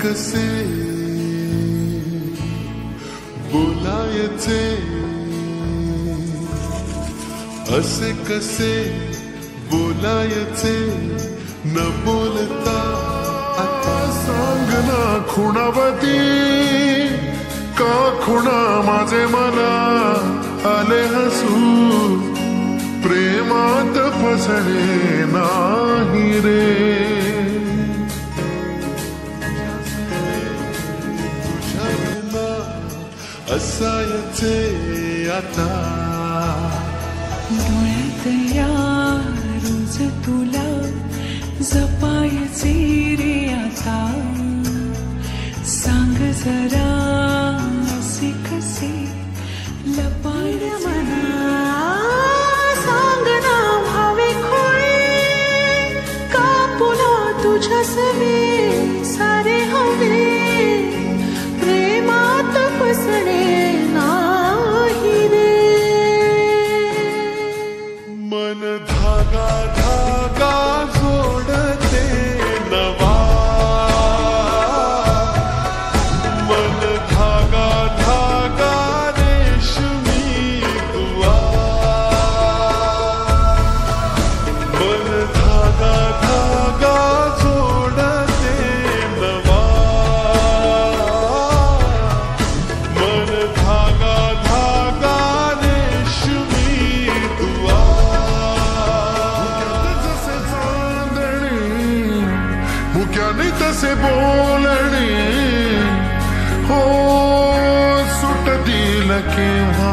कसे बोलायचे, असे कसे बोलायचे न बोलता आता सांग ना खुणावती का खुणा माझे मला आले हसू प्रेमात फसणे नाही रे असायचे आता डोळ्यात या रोज तुला जपायचे रे आता सांग जरा असे कसे लपायचे मना सांग ना भावे खोळे का पुन्हा तुझ्या सवे सारे हवे प्रेमात फसणे नाही रे मन धागा धागा जोडते नवा मन धागा धागा रेशमी दुआ मन धागा धागा जोडते नवा मन धागा धागा रेशमी दुआ मुक्याने तसे बोलणे हो सुट दिल केव्हा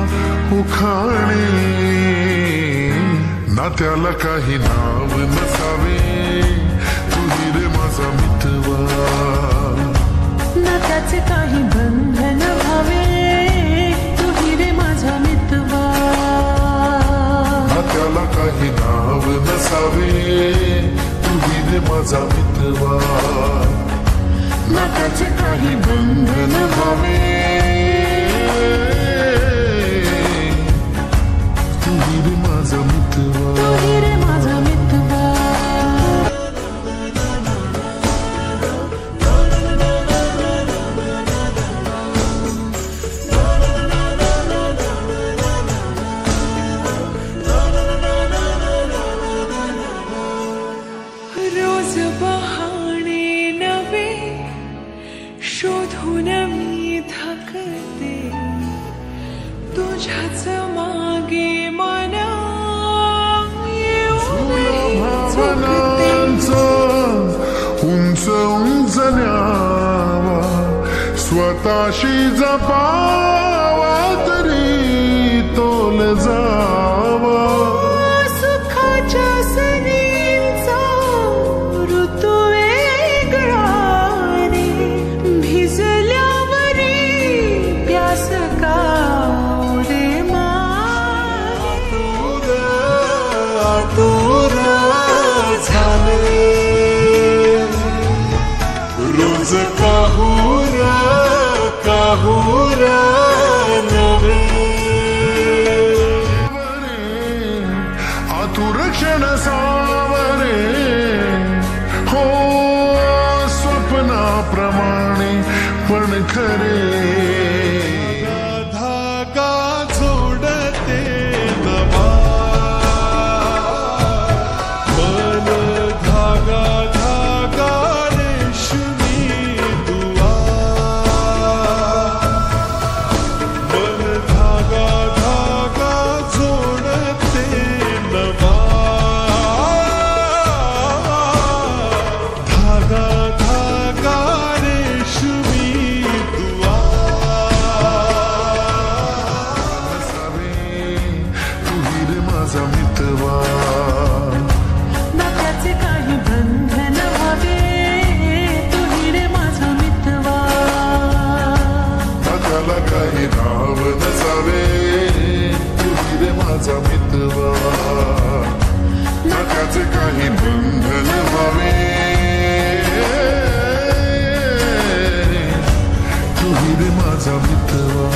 उखाणे ना त्याला काही नाव नसावे तुही रे माझा मितवा ना त्याचे काही बंधन व्हावे तुही रे माझा मितवा ना त्याला काही नाव नसावे तुही रे माझा मितवा ना त्याचे काही बंधन व्हावे तुही रे माझा मितवा तुही रे माझा मितवा रोज बहाणे नवे शोधून मी थकते तुझ्याच मागे मना भावनांचं उंच उंच न्यावा स्वतःशी जपावा तरी तोल जावा सुखाच्या सरींचा ऋतू वेगळा रे भिजल्यावरी प्यास का रे आतुर झाले रोज काहूर काहूर नवे आतुर क्षण सावरे हो स्वप्नाप्रमाणे पण खरे धागा जोडते नवा मन धागा धागा रेशमी दुआ मन धागा धागा जोडते नवा धागा धागा रेशमी दुआ तुही रे माझा मितवा ना त्याचे काही बंधन व्हावे तुही रे माझा मितवा ना त्याला काही नाव नसावे तुही रे माझा मितवा ना त्याचे काही बंधन व्हावे तुही रे माझा मितवा